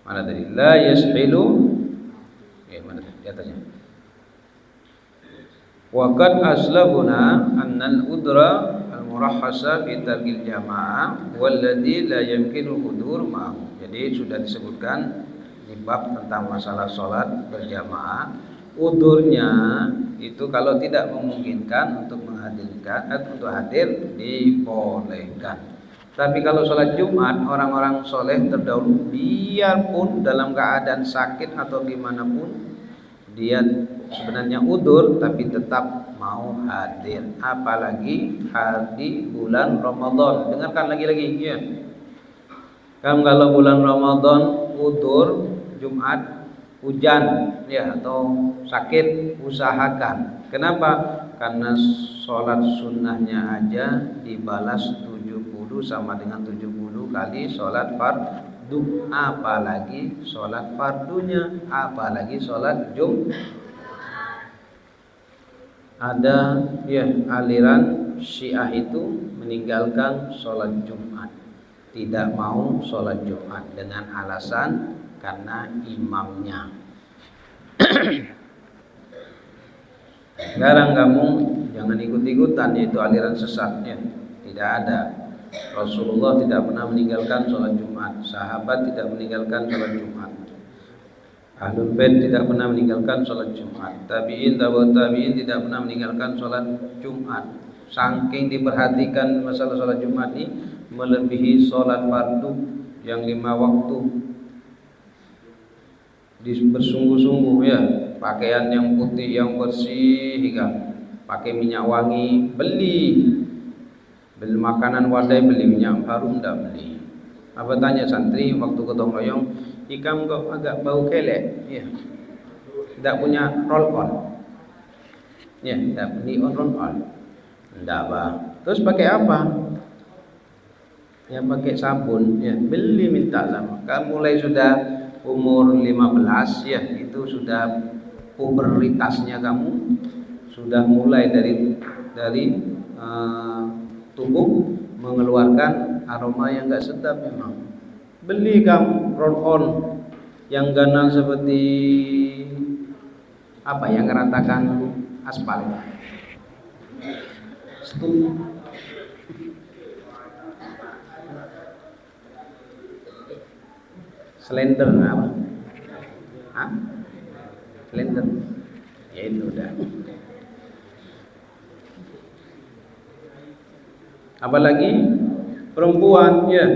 Mana tadi? La yashilu. Mana tadi? Di atasnya. Wa qad aslabuna annal udra al-murahhasa fi tarkil jamaah walladzi la yumkinu hudur ma'ahu. Jadi sudah disebutkan di bab tentang masalah sholat berjamaah udurnya itu kalau tidak memungkinkan untuk untuk hadir dibolehkan. Tapi kalau sholat Jumat orang-orang soleh terdahulu biarpun dalam keadaan sakit atau gimana pun dia sebenarnya udur tapi tetap mau hadir, apalagi di bulan Ramadan. Dengarkan lagi ya. Kalau bulan Ramadan udur Jumat hujan ya atau sakit, usahakan. Kenapa? Karena sholat sunnahnya aja dibalas 70 sama dengan 70 kali sholat fardu, apalagi sholat fardunya, apalagi sholat Jumat. Ada ya aliran Syiah itu meninggalkan sholat Jumat, tidak mau sholat Jumat dengan alasan karena imamnya. Sekarang kamu jangan ikut-ikutan, yaitu aliran sesatnya. Tidak ada. Rasulullah tidak pernah meninggalkan sholat Jumat, sahabat tidak meninggalkan sholat Jumat, Ahlul Bait tidak pernah meninggalkan sholat Jumat, tabi'in tidak pernah meninggalkan sholat Jumat. Saking diperhatikan masalah sholat Jumat ini melebihi sholat fardu yang 5 waktu. Bersungguh-sungguh ya, pakaian yang putih yang bersih, pakai minyak wangi, beli makanan wadai, beli minyak harum, tidak beli. Apa tanya santri waktu gotong royong, ikam kok agak bau kelek, ya, tidak punya roll on, ya, tidak beli roll on, tidak bang. Terus pakai apa? Ya pakai sabun, ya beli minta sama. Kamu mulai sudah umur 15 ya, itu sudah pubertasnya kamu, sudah mulai dari tubuh mengeluarkan aroma yang enggak sedap memang. Beli kamu roll on yang ganal seperti apa yang ngeratakan aspal. Slender apa? Hah? Slender. Ya itu udah. Apalagi perempuan ya,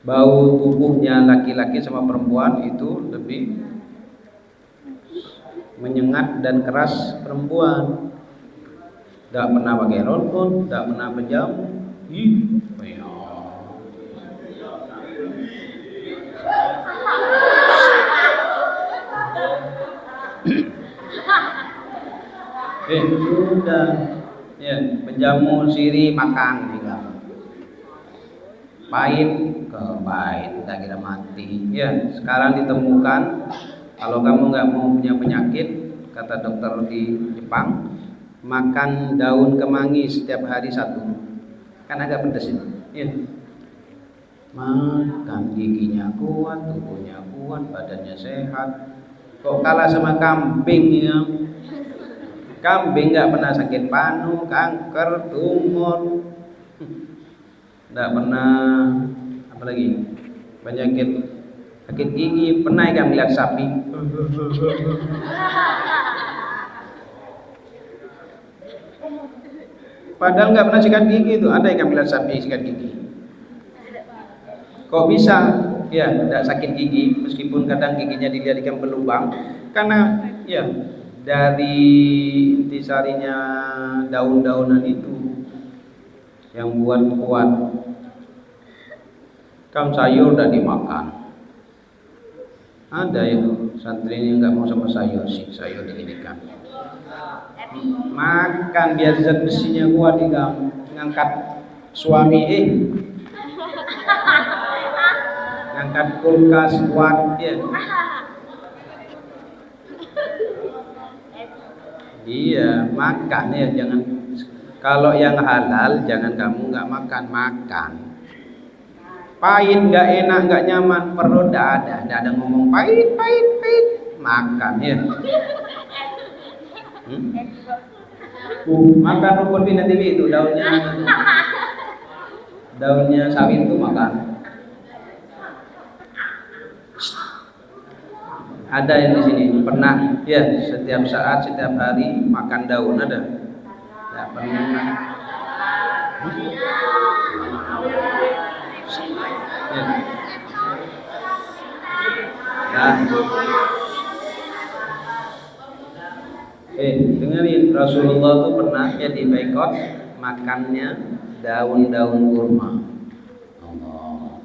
bau tubuhnya laki-laki sama perempuan itu lebih menyengat dan keras perempuan. Tidak pernah pakai roll-on, tidak pernah menjamu. Sudah ya, penjamu siri makan juga. Pahit ke pahit, kita kira mati. Ya, sekarang ditemukan kalau kamu nggak mau punya penyakit, kata dokter di Jepang, makan daun kemangi setiap hari 1. Kan agak pedas ini. Ya. Makan giginya kuat, tubuhnya kuat, badannya sehat. Kok kalah sama kambing ya? Kambing nggak pernah sakit panu, kanker, tumor, nggak pernah apalagi penyakit sakit gigi. Pernah kan melihat sapi? Padahal nggak pernah sikat gigi itu. Ada yang melihat sapi sikat gigi? Kok bisa? Ya, tidak sakit gigi meskipun kadang giginya dijadikan berlubang karena ya dari intisarinya daun-daunan itu yang buat kuat. Kam sayur udah dimakan. Ada itu santri ini nggak mau sama sayur sih, sayur dijadikan. Makan biar zat besinya kuat, ngangkat suami ngangkat kulkas kuat ya. Iya, makan ya, jangan. Kalau yang halal jangan kamu nggak makan. Pahit, nggak enak, nggak nyaman, perut nggak ada ngomong pahit, makan ya. Makan rumput pindah TV itu daunnya sawit itu makan. Ada yang di sini pernah ya setiap saat setiap hari makan daun ada? Tidak pernah. Ya. Dengerin, Rasulullah tuh pernah ya di boikot makannya daun-daun kurma. Allah.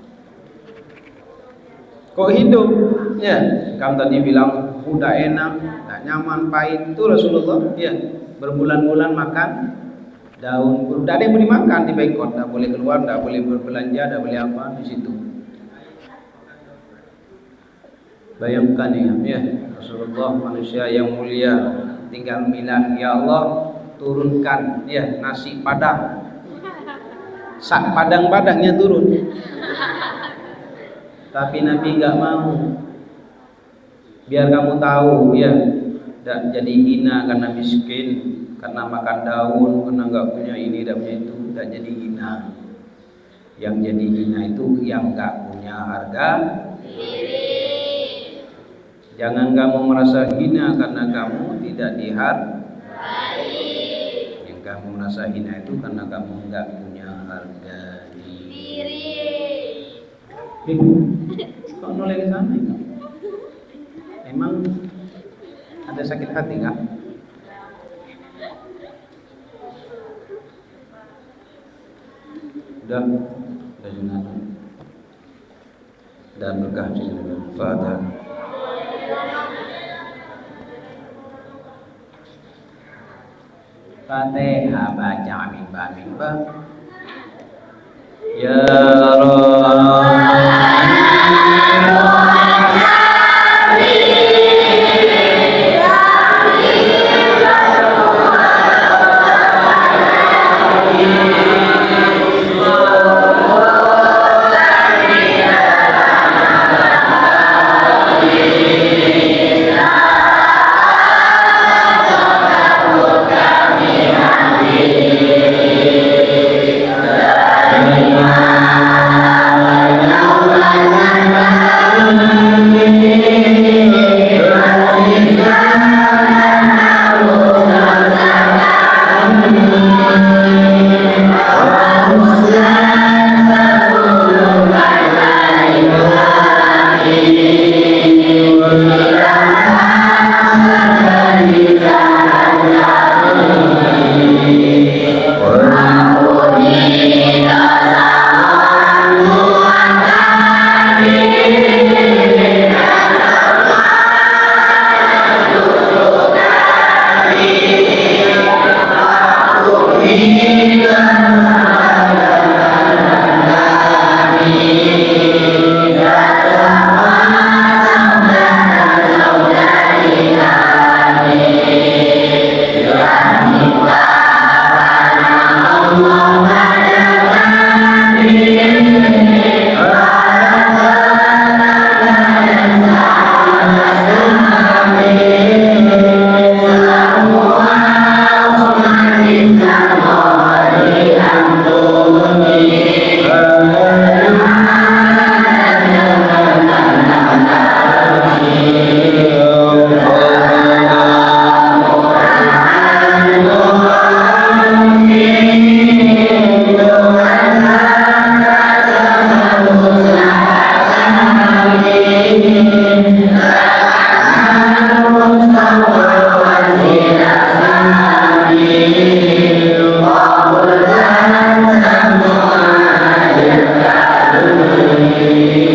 Kok hidup? Ya, kamu tadi bilang udah enak, nggak nyaman, pahit. Itu Rasulullah ya berbulan-bulan makan daun kurma. Tidak ada yang boleh makan di boikot, tidak boleh keluar, tidak boleh berbelanja, tidak boleh apa di situ. Bayangkan ya, Rasulullah manusia yang mulia tinggal bilang, ya Allah turunkan ya nasi padang, sak padang-padangnya turun. Tapi Nabi nggak mau. Biar kamu tahu ya, tidak jadi hina karena miskin, karena makan daun, karena nggak punya ini, tidak punya itu, tidak jadi hina. Yang jadi hina itu yang nggak punya harga diri. Jangan kamu merasa hina karena kamu tidak dihargai. Yang kamu merasa hina itu karena kamu nggak punya harga diri. Kok noleh ke sana itu? Emang ada sakit hati nggak? Udah jenazah. Dan berkah jenazah. Fatihah. Fatihah baca mimba. Ya Amin.